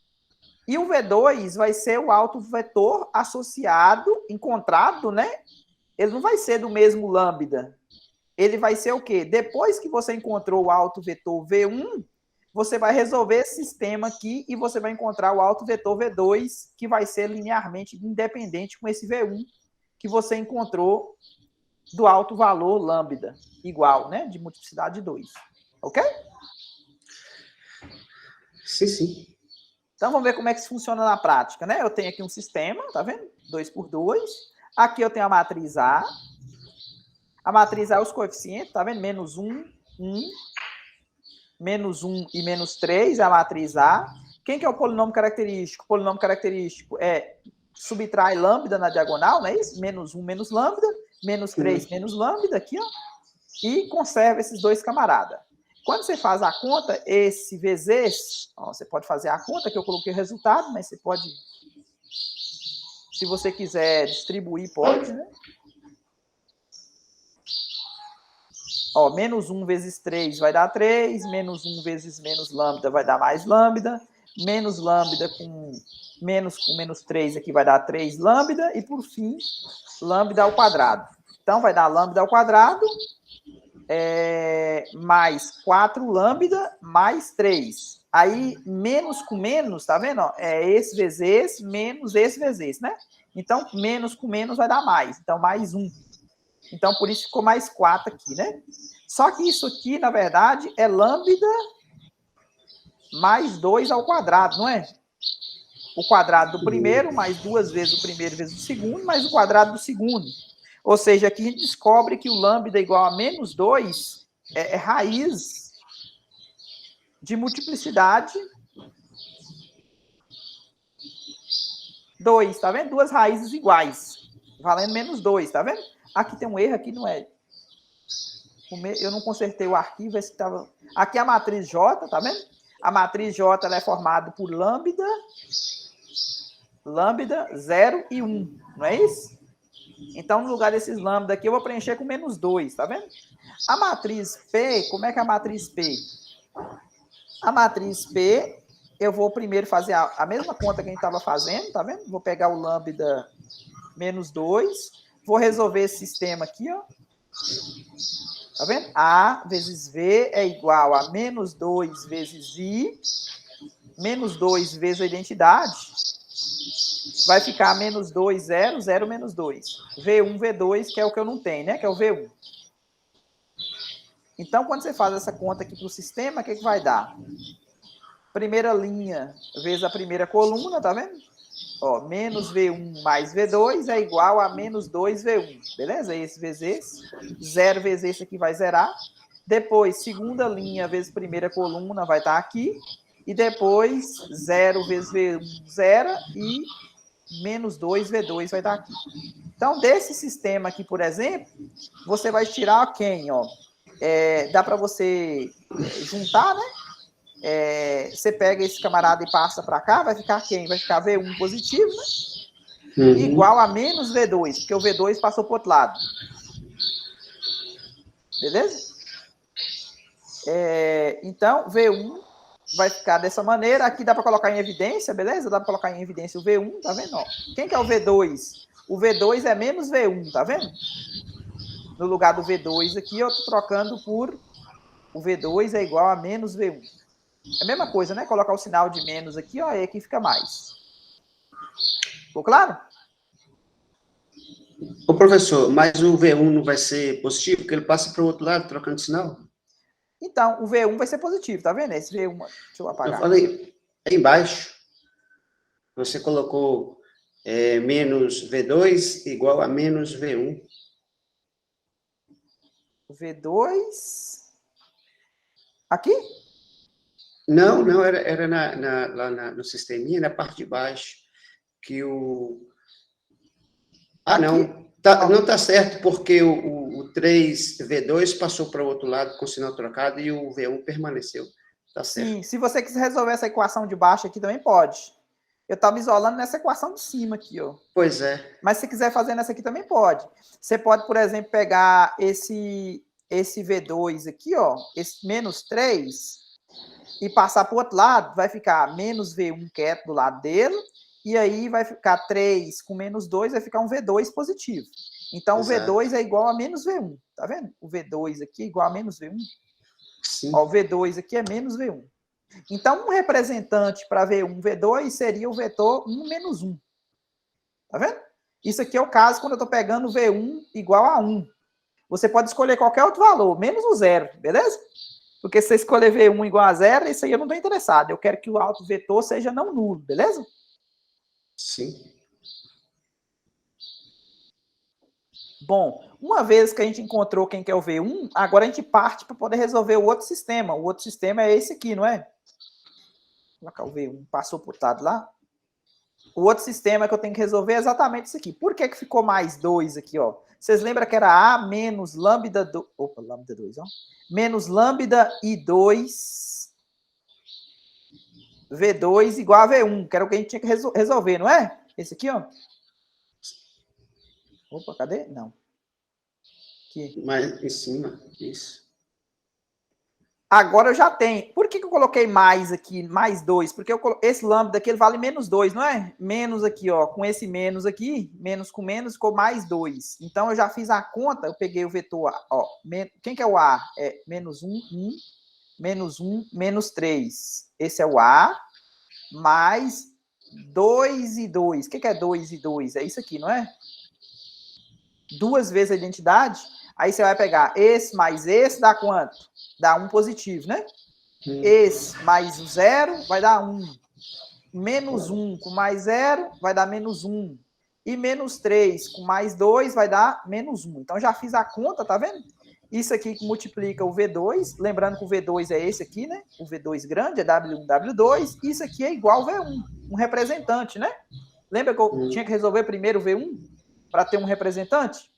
[SPEAKER 1] E o V2 vai ser o autovetor associado, encontrado, né? Ele não vai ser do mesmo lambda. Ele vai ser o quê? Depois que você encontrou o autovetor V1, você vai resolver esse sistema aqui e você vai encontrar o autovetor V2, que vai ser linearmente independente com esse V1 que você encontrou do alto valor lambda, igual, né? De multiplicidade de 2. Ok?
[SPEAKER 2] Sim, sim.
[SPEAKER 1] Então, vamos ver como é que isso funciona na prática, né? Eu tenho aqui um sistema, tá vendo? 2 por 2. Aqui eu tenho a matriz A. A matriz A, os coeficientes, tá vendo? Menos 1, 1, menos 1 e menos 3 é a matriz A. Quem que é o polinômio característico? O polinômio característico é subtrai lambda na diagonal, não é isso? Menos 1 menos lambda, menos 3 menos lambda, aqui, ó. E conserva esses dois camaradas. Quando você faz a conta, esse vezes, ó, você pode fazer a conta, que eu coloquei o resultado, mas você pode, se você quiser distribuir, pode, né? Ó, menos 1 vezes 3 vai dar 3, menos 1 vezes menos lambda vai dar mais lambda, menos lambda com menos 3 aqui vai dar 3 lambda, e por fim, lambda ao quadrado. Então, vai dar lambda ao quadrado, mais 4 lambda, mais 3. Aí, menos com menos, tá vendo? Ó? É esse vezes esse, menos esse vezes esse, né? Então, menos com menos vai dar mais. Então, mais 1. Então, por isso ficou mais 4 aqui, né? Só que isso aqui, na verdade, é lambda mais 2 ao quadrado, não é? o quadrado do primeiro, mais 2 vezes o primeiro vezes o segundo, mais o quadrado do segundo. Ou seja, aqui a gente descobre que o lambda igual a menos 2 é raiz de multiplicidade 2, tá vendo? Duas raízes iguais, valendo menos 2, tá vendo? Aqui tem um erro, aqui não é. Eu não consertei o arquivo, esse que tava... Aqui é a matriz J, tá vendo? A matriz J ela é formada por lambda, 0 e 1, não é isso? Então, no lugar desses lambda aqui, eu vou preencher com menos 2, tá vendo? A matriz P, como é que é a matriz P? A matriz P, eu vou primeiro fazer a mesma conta que a gente estava fazendo, tá vendo? Vou pegar o lambda menos 2, vou resolver esse sistema aqui, ó. Tá vendo? A vezes V é igual a menos 2 vezes I, menos 2 vezes a identidade, vai ficar menos 2, 0, 0, menos 2. V1, V2, que é o que eu não tenho, né? Que é o V1. Então, quando você faz essa conta aqui para o sistema, o que vai dar? Primeira linha vezes a primeira coluna, tá vendo? Ó, menos V1 mais V2 é igual a menos 2V1. Beleza? Esse vezes esse. 0 vezes esse aqui vai zerar. Depois, segunda linha vezes primeira coluna vai estar aqui. E depois, 0 vezes V1 zera e menos 2V2 vai estar aqui. Então, desse sistema aqui, por exemplo, você vai tirar quem? Ó? Dá para você juntar, né? Você pega esse camarada e passa para cá, vai ficar quem? Vai ficar V1 positivo, né?
[SPEAKER 2] Uhum.
[SPEAKER 1] Igual a menos V2, porque o V2 passou para o outro lado. Beleza? Então, V1 vai ficar dessa maneira. Aqui dá para colocar em evidência, beleza? Dá para colocar em evidência o V1, tá vendo? Ó, quem que é o V2? O V2 é menos V1, tá vendo? No lugar do V2 aqui, eu tô trocando por o V2 é igual a menos V1. É a mesma coisa, né? Colocar o sinal de menos aqui, ó, e aqui fica mais. Ficou claro?
[SPEAKER 2] Ô, professor, mas o V1 não vai ser positivo, porque ele passa para o outro lado, trocando sinal?
[SPEAKER 1] Então, o V1 vai ser positivo, tá vendo? Esse V1, deixa eu apagar.
[SPEAKER 2] Eu falei, aí embaixo, você colocou menos V2 igual a menos V1.
[SPEAKER 1] V2... Aqui?
[SPEAKER 2] Não, era lá no sisteminha, na parte de baixo, que o... Ah, aqui? Não. Não está certo, porque o 3V2 passou para o outro lado com o sinal trocado e o V1 permaneceu. Tá certo.
[SPEAKER 1] Sim, se você quiser resolver essa equação de baixo aqui, também pode. Eu estava isolando nessa equação de cima aqui, ó.
[SPEAKER 2] Pois é.
[SPEAKER 1] Mas se quiser fazer nessa aqui, também pode. Você pode, por exemplo, pegar esse V2 aqui, ó, esse menos 3, e passar para o outro lado, vai ficar menos V1 quieto do lado dele, e aí vai ficar 3 com menos 2, vai ficar um V2 positivo. Então, exato. O V2 é igual a menos V1, tá vendo? O V2 aqui é igual a menos V1.
[SPEAKER 2] Sim.
[SPEAKER 1] Ó, o V2 aqui é menos V1. Então, um representante para V1, V2 seria o vetor 1 menos 1. Tá vendo? Isso aqui é o caso quando eu estou pegando V1 igual a 1. Você pode escolher qualquer outro valor, menos o 0, beleza? Porque se você escolher V1 igual a 0, isso aí eu não estou interessado. Eu quero que o autovetor seja não nulo, beleza?
[SPEAKER 2] Sim.
[SPEAKER 1] Bom, uma vez que a gente encontrou quem que é o V1, agora a gente parte para poder resolver o outro sistema. O outro sistema é esse aqui, não é? Vou colocar o V1, passou por outro lado lá. O outro sistema que eu tenho que resolver é exatamente isso aqui. Por que ficou mais 2 aqui, ó? Vocês lembram que era A menos lambda... Opa, lambda 2, ó. Menos lambda I2 V2 igual a V1, que era o que a gente tinha que resolver, não é? Esse aqui, ó. Opa, cadê? Não. Aqui.
[SPEAKER 2] Mais em cima, isso.
[SPEAKER 1] Agora eu já tenho. Por que eu coloquei mais aqui, mais 2? Porque esse lambda aqui ele vale menos 2, não é? Menos aqui, ó. Com esse menos aqui, menos com menos, ficou mais 2. Então eu já fiz a conta, eu peguei o vetor A. Ó, quem que é o A? É menos 1, 1, menos 1, menos 3. Esse é o A, mais 2 e 2. O que é 2 e 2? É isso aqui, não é? 2 vezes a identidade. Aí você vai pegar esse mais esse, dá quanto? Dá 1 positivo, né? Esse mais o 0 vai dar 1. menos 1 com mais 0 vai dar menos 1. E menos 3 com mais 2 vai dar menos 1. Então, já fiz a conta, tá vendo? Isso aqui que multiplica o V2, lembrando que o V2 é esse aqui, né? O V2 grande é W1, W2. Isso aqui é igual ao V1, um representante, né? Lembra que eu tinha que resolver primeiro o V1 para ter um representante?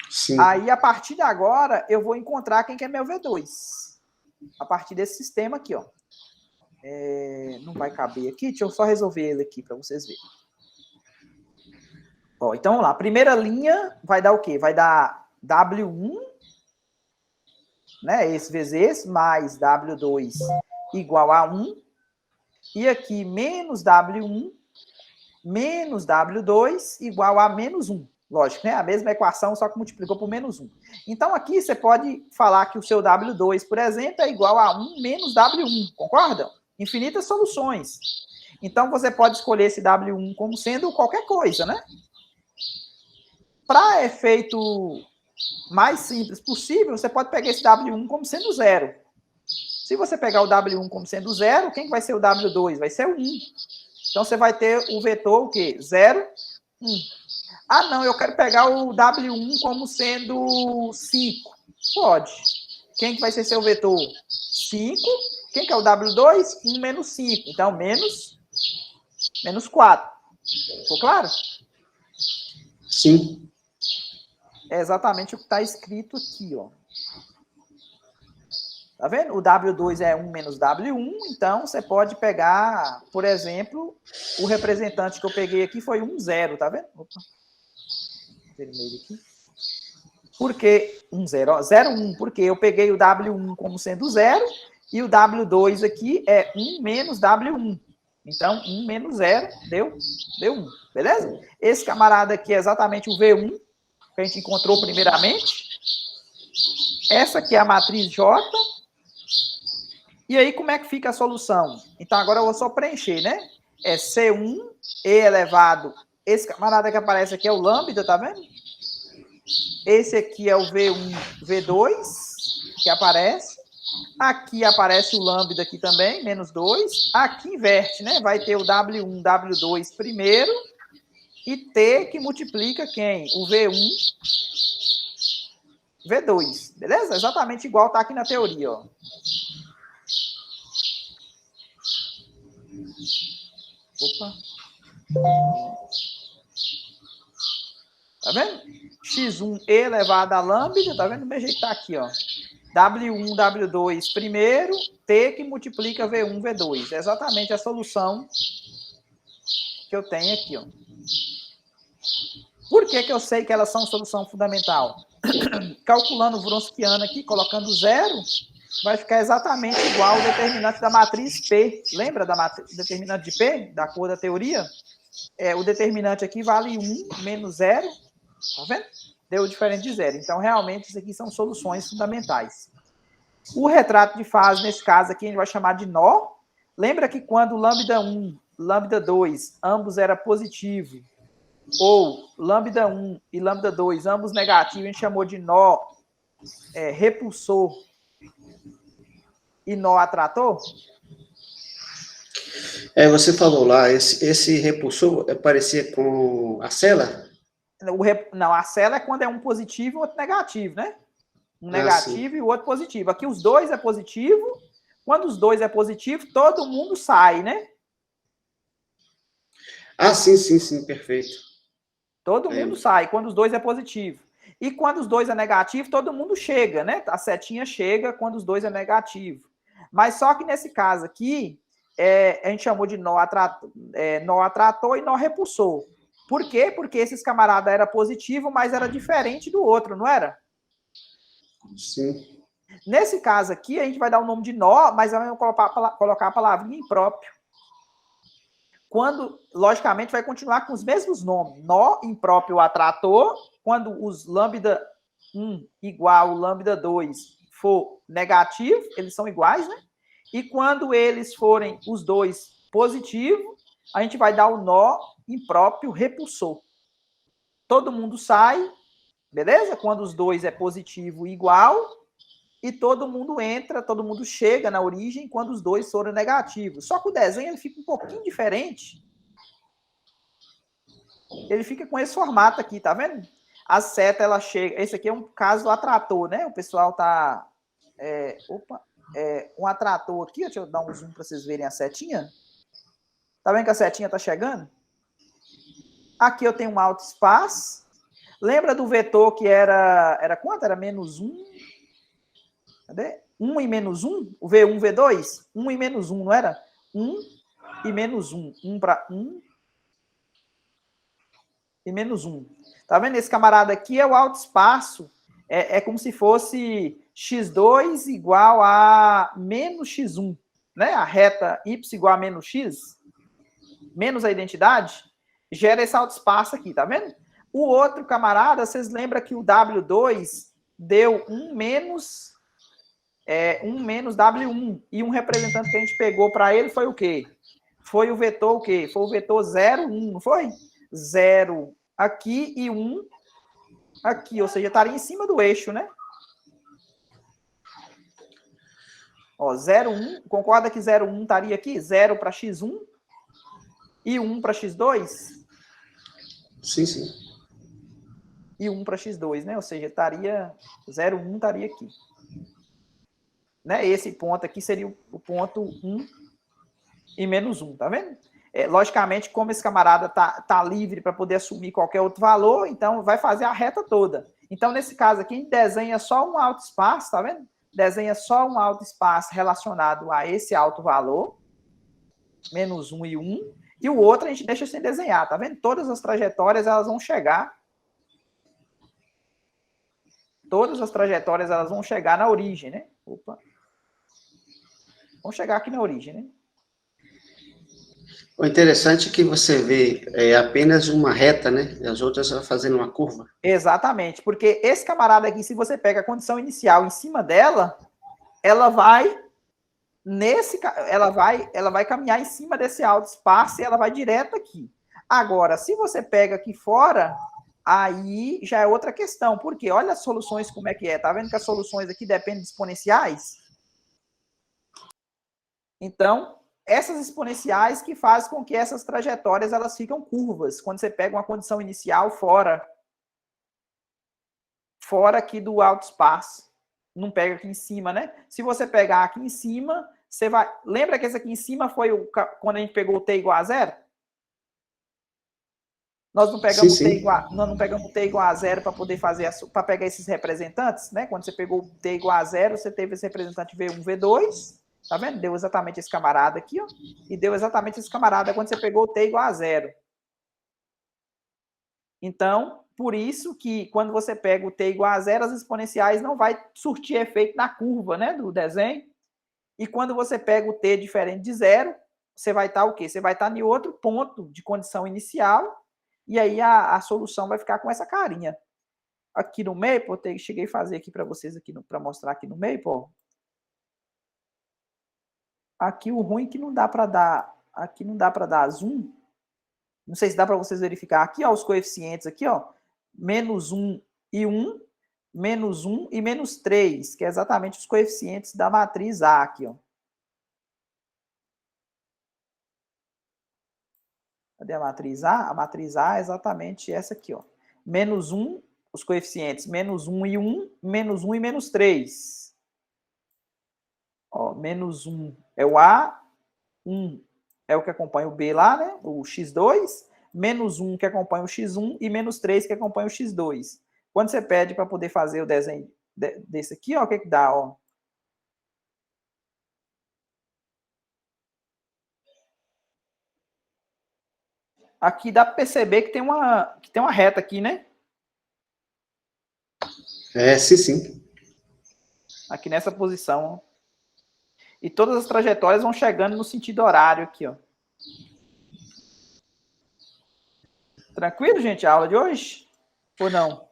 [SPEAKER 2] Sim.
[SPEAKER 1] Aí, a partir de agora, eu vou encontrar quem que é meu V2. A partir desse sistema aqui, ó. Não vai caber aqui, deixa eu só resolver ele aqui para vocês verem. Ó, então, vamos lá. A primeira linha vai dar o quê? Vai dar W1, né? Esse vezes esse, mais W2 igual a 1. E aqui, menos W1, menos W2 igual a menos 1. Lógico, né? A mesma equação, só que multiplicou por menos 1. Então, aqui você pode falar que o seu W2, por exemplo, é igual a 1 menos W1. Concordam? Infinitas soluções. Então, você pode escolher esse W1 como sendo qualquer coisa, né? Para efeito mais simples possível, você pode pegar esse W1 como sendo 0. Se você pegar o W1 como sendo 0, quem que vai ser o W2? Vai ser o 1. Então, você vai ter o vetor o quê? 0, 1. Ah, não, eu quero pegar o W1 como sendo 5. Pode. Quem que vai ser seu vetor? 5. Quem que é o W2? 1 menos 5. Então, menos 4. Ficou claro?
[SPEAKER 2] Sim.
[SPEAKER 1] É exatamente o que está escrito aqui, ó. Tá vendo? O W2 é 1 menos W1, então você pode pegar, por exemplo, o representante que eu peguei aqui foi 1, 0, tá vendo? Opa. Vermelho aqui. Por que 1, 0? Ó, 0, 1, porque eu peguei o W1 como sendo 0 e o W2 aqui é 1 menos W1. Então, 1 menos 0 deu 1, beleza? Esse camarada aqui é exatamente o V1, que a gente encontrou primeiramente. Essa aqui é a matriz J. E aí, como é que fica a solução? Então, agora eu vou só preencher, né? É C1, E elevado. Esse camarada que aparece aqui é o lambda, tá vendo? Esse aqui é o V1, V2, que aparece. Aqui aparece o lambda aqui também, menos 2. Aqui inverte, né? Vai ter o W1, W2 primeiro. E T que multiplica quem? O V1, V2. Beleza? Exatamente igual tá aqui na teoria, ó. Opa. Tá vendo? X1 elevado a lambda, tá vendo? Do mesmo jeito que tá aqui, ó. W1, W2 primeiro, T que multiplica V1, V2. É exatamente a solução que eu tenho aqui, ó. Por que que eu sei que elas são solução fundamental? Calculando o Wronskiano aqui, colocando 0, vai ficar exatamente igual ao determinante da matriz P. Lembra da determinante de P, da cor da teoria? O determinante aqui vale 1 menos 0. Tá vendo? Deu diferente de 0. Então, realmente, isso aqui são soluções fundamentais. O retrato de fase, nesse caso aqui, a gente vai chamar de nó. Lembra que quando lambda 1, lambda 2, ambos era positivo, ou lambda 1 e lambda 2, ambos negativos, a gente chamou de nó repulsor e nó atrator?
[SPEAKER 2] Você falou lá, esse repulsor parecia com a cela?
[SPEAKER 1] Não, a cela é quando é um positivo e outro negativo, né? Um negativo e o outro positivo. Aqui os dois é positivo. Quando os dois é positivo, todo mundo sai, né?
[SPEAKER 2] Sim, perfeito.
[SPEAKER 1] Todo mundo sai quando os dois é positivo. E quando os dois é negativo, todo mundo chega, né? A setinha chega quando os dois é negativo. Mas só que nesse caso aqui, a gente chamou de nó atrator e nó repulsor. Por quê? Porque esses camaradas eram positivos, mas era diferente do outro, não era?
[SPEAKER 2] Sim.
[SPEAKER 1] Nesse caso aqui, a gente vai dar o nome de nó, mas vamos colocar a palavrinha impróprio. Quando, logicamente, vai continuar com os mesmos nomes. Nó impróprio atrator, quando os lambda 1 igual lambda 2 for negativo, eles são iguais, né? E quando eles forem os dois positivos, a gente vai dar o nó impróprio repulsor. Todo mundo sai, beleza? Quando os dois é positivo igual. e todo mundo entra, todo mundo chega na origem quando os dois forem negativos. Só que o desenho ele fica um pouquinho diferente. Ele fica com esse formato aqui, tá vendo? A seta, ela chega... Esse aqui é um caso do atrator, né? O pessoal tá... um atrator aqui, deixa eu dar um zoom para vocês verem a setinha. Tá vendo que a setinha tá chegando? Aqui eu tenho um alto espaço. Lembra do vetor que era quanto? Era menos 1. Cadê? 1 e menos 1? O V1, V2? 1 e menos 1, não era? 1 e menos 1. 1 para 1 e menos 1. Tá vendo? Esse camarada aqui é o alto espaço. É como se fosse x2 igual a menos x1. Né? A reta y igual a menos x, menos a identidade, gera esse alto espaço aqui, tá vendo? O outro camarada, vocês lembram que o W2 deu 1 menos W1. E um representante que a gente pegou para ele foi o quê? Foi o vetor o quê? Foi o vetor 0, 1, não foi? 0 aqui e 1 aqui, ou seja, estaria em cima do eixo, né? Ó, 0, 1, concorda que 0, 1 estaria aqui? 0 para x1 e 1 para x2?
[SPEAKER 2] Sim, sim.
[SPEAKER 1] E 1 para x2, né? Ou seja, estaria 0, 1 estaria aqui. Né? Esse ponto aqui seria o ponto 1 e menos 1, tá vendo? Logicamente, como esse camarada tá livre para poder assumir qualquer outro valor, então vai fazer a reta toda. Então, nesse caso aqui, a gente desenha só um alto espaço, tá vendo? Desenha só um alto espaço relacionado a esse alto valor, menos 1 e 1, e o outro a gente deixa sem desenhar, tá vendo? Todas as trajetórias, elas vão chegar na origem, né? Opa. Vão chegar aqui na origem, né?
[SPEAKER 2] O interessante é que você vê apenas uma reta, né? E as outras fazendo uma curva.
[SPEAKER 1] Exatamente, porque esse camarada aqui, se você pega a condição inicial em cima dela, ela vai caminhar em cima desse alto espaço e ela vai direto aqui. Agora, se você pega aqui fora, aí já é outra questão. Por quê? Olha as soluções como é que é. Tá vendo que as soluções aqui dependem de exponenciais? Então, essas exponenciais que fazem com que essas trajetórias elas ficam curvas, quando você pega uma condição inicial fora aqui do alto espaço. Não pega aqui em cima, né? Se você pegar aqui em cima, você vai... Lembra que esse aqui em cima foi quando a gente pegou o t igual a 0? Nós não pegamos,
[SPEAKER 2] sim, sim.
[SPEAKER 1] nós não pegamos o t igual a 0 para poder fazer para pegar esses representantes, né? Quando você pegou o t igual a 0, você teve esse representante V1, V2, tá vendo? Deu exatamente esse camarada aqui, ó. E deu exatamente esse camarada quando você pegou o t igual a 0. Então, por isso que quando você pega o t igual a 0, as exponenciais não vai surtir efeito na curva, né, do desenho. E quando você pega o t diferente de 0, você vai estar o quê? Você vai estar em outro ponto de condição inicial, e aí a solução vai ficar com essa carinha. Aqui no Maple, cheguei a fazer aqui para vocês, para mostrar aqui no Maple. Aqui o ruim é que não dá para dar, aqui não dá para dar zoom. Não sei se dá para vocês verificar. Aqui, ó, os coeficientes aqui, ó, menos 1 e 1, menos 1 e menos 3, que é exatamente os coeficientes da matriz A aqui, ó. Cadê a matriz A? A matriz A é exatamente essa aqui, ó. Menos 1, os coeficientes menos 1 e 1, menos 1 e menos 3. Ó, menos 1 é o A, 1 é o que acompanha o B lá, né? O X2, menos 1 que acompanha o X1 e menos 3 que acompanha o X2. Quando você pede para poder fazer o desenho desse aqui, ó, o que que dá, ó? Aqui dá para perceber que tem uma reta aqui, né?
[SPEAKER 2] Sim, sim.
[SPEAKER 1] Aqui nessa posição, ó. E todas as trajetórias vão chegando no sentido horário aqui, ó. Tranquilo, gente, a aula de hoje? Ou não?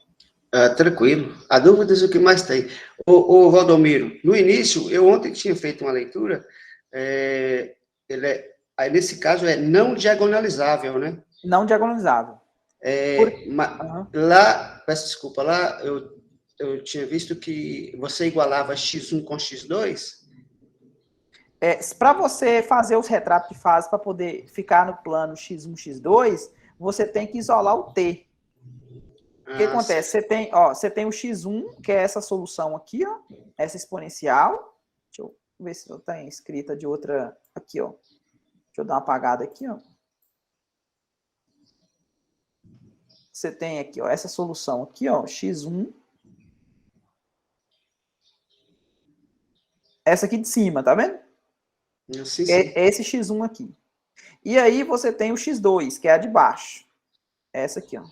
[SPEAKER 2] Tranquilo. A dúvidas o que mais tem. Ô Valdomiro, no início, eu ontem tinha feito uma leitura, aí nesse caso é não diagonalizável, né?
[SPEAKER 1] Não diagonalizável.
[SPEAKER 2] Lá, peço desculpa, lá eu tinha visto que você igualava x1 com x2?
[SPEAKER 1] Para você fazer os retratos de fase para poder ficar no plano x1, x2, você tem que isolar o t. O que acontece? Você tem o x1, que é essa solução aqui, ó, essa exponencial. Deixa eu ver se eu tenho escrita de outra aqui, ó. Deixa eu dar uma apagada aqui, ó. Você tem aqui, ó, essa solução aqui, ó, x1. Essa aqui de cima, tá vendo?
[SPEAKER 2] Sim, sim.
[SPEAKER 1] É esse x1 aqui. E aí você tem o x2, que é a de baixo. Essa aqui, ó.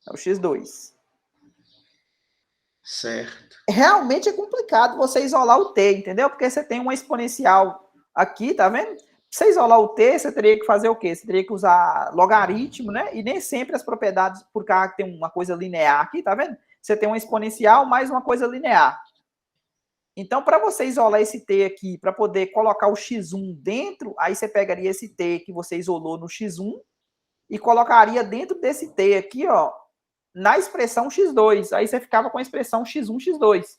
[SPEAKER 1] É o x2.
[SPEAKER 2] Certo.
[SPEAKER 1] Realmente é complicado você isolar o t, entendeu? Porque você tem uma exponencial aqui, tá vendo? Pra você isolar o t, você teria que fazer o quê? Você teria que usar logaritmo, né? E nem sempre as propriedades, por causa que tem uma coisa linear aqui, tá vendo? Você tem uma exponencial mais uma coisa linear. Então, para você isolar esse t aqui, para poder colocar o x1 dentro, aí você pegaria esse t que você isolou no x1 e colocaria dentro desse t aqui, ó, na expressão x2. Aí você ficava com a expressão x1, x2.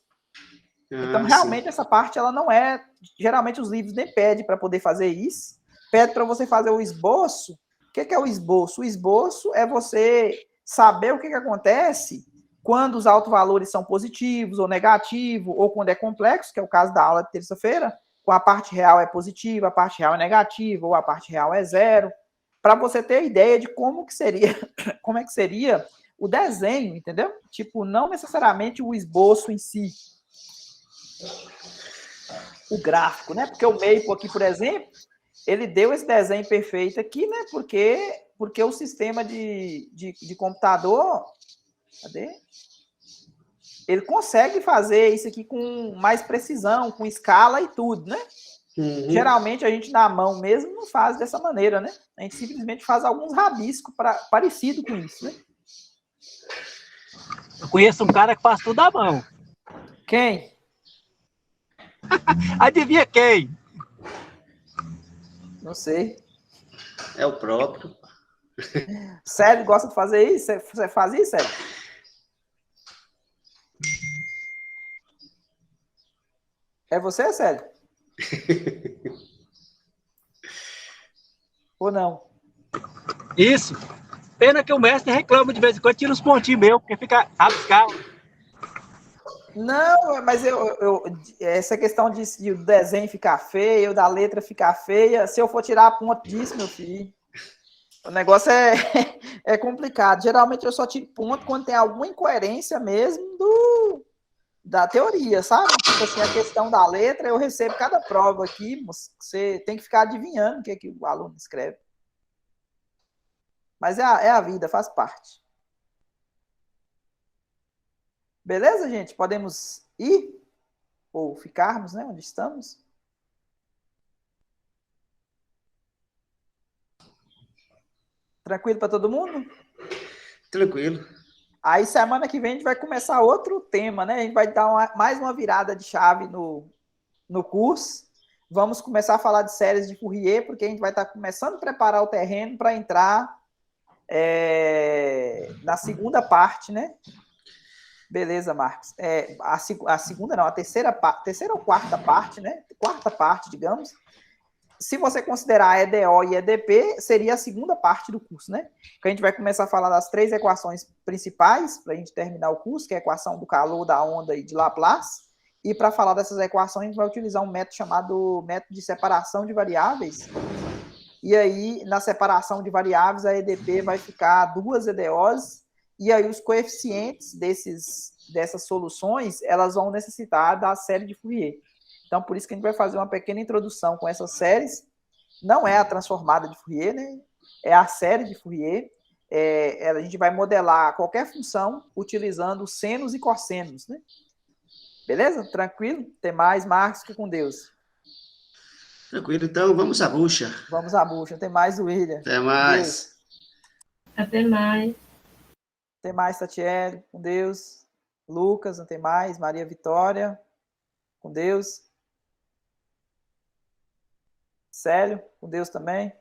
[SPEAKER 1] Então, realmente, essa parte, ela não é... Geralmente, os livros nem pedem para poder fazer isso. Pede para você fazer o esboço. O que é o esboço? O esboço é você saber o que acontece quando os autovalores são positivos ou negativos, ou quando é complexo, que é o caso da aula de terça-feira, com a parte real é positiva, a parte real é negativa, ou a parte real é zero, para você ter ideia de como que seria, como é que seria o desenho, entendeu? Tipo, não necessariamente o esboço em si, o gráfico, né? Porque o Maple aqui, por exemplo, ele deu esse desenho perfeito aqui, né? Porque o sistema de computador, cadê? Ele consegue fazer isso aqui com mais precisão, com escala e tudo, né? Uhum. Geralmente a gente na mão mesmo não faz dessa maneira, né? A gente simplesmente faz alguns rabiscos parecido com isso, né?
[SPEAKER 3] Eu conheço um cara que faz tudo à mão.
[SPEAKER 1] Quem?
[SPEAKER 3] Adivinha quem?
[SPEAKER 1] Não sei.
[SPEAKER 2] É o próprio.
[SPEAKER 1] Célio gosta de fazer isso? Você faz isso, Célio? É você, Célio? Ou não?
[SPEAKER 3] Isso. Pena que o mestre reclama de vez em quando, tira os pontinhos meus, porque fica rabiscado.
[SPEAKER 1] Não, mas essa questão de o desenho ficar feio, da letra ficar feia, se eu for tirar a ponto disso, meu filho, o negócio é complicado. Geralmente eu só tiro ponto quando tem alguma incoerência mesmo da teoria, sabe? Tipo assim, a questão da letra, eu recebo cada prova aqui, você tem que ficar adivinhando o que o aluno escreve. Mas é a vida, faz parte. Beleza, gente? Podemos ir? Ou ficarmos, né? Onde estamos? Tranquilo para todo mundo?
[SPEAKER 2] Tranquilo.
[SPEAKER 1] Aí semana que vem a gente vai começar outro tema, né? A gente vai dar mais uma virada de chave no curso. Vamos começar a falar de séries de Fourier, porque a gente vai estar começando a preparar o terreno para entrar na segunda parte, né? Beleza, Marcos. A segunda não, a terceira ou quarta parte, né? Quarta parte, digamos. Se você considerar EDO e EDP, seria a segunda parte do curso, né? Que a gente vai começar a falar das 3 equações principais, para a gente terminar o curso, que é a equação do calor, da onda e de Laplace. E para falar dessas equações, a gente vai utilizar um método chamado método de separação de variáveis. E aí, na separação de variáveis, a EDP vai ficar 2 EDOs, e aí os coeficientes dessas soluções, elas vão necessitar da série de Fourier. Então, por isso que a gente vai fazer uma pequena introdução com essas séries. Não é a transformada de Fourier, né? É a série de Fourier. A gente vai modelar qualquer função utilizando senos e cossenos, né? Beleza? Tranquilo? Até mais, Marcos, fica com Deus.
[SPEAKER 2] Tranquilo, então vamos à bucha.
[SPEAKER 1] Vamos à bucha. Até mais, William.
[SPEAKER 2] Até mais.
[SPEAKER 4] Até mais.
[SPEAKER 1] Até mais, Tatiele. Com Deus. Lucas, até mais. Maria Vitória. Com Deus. Célio, com Deus também.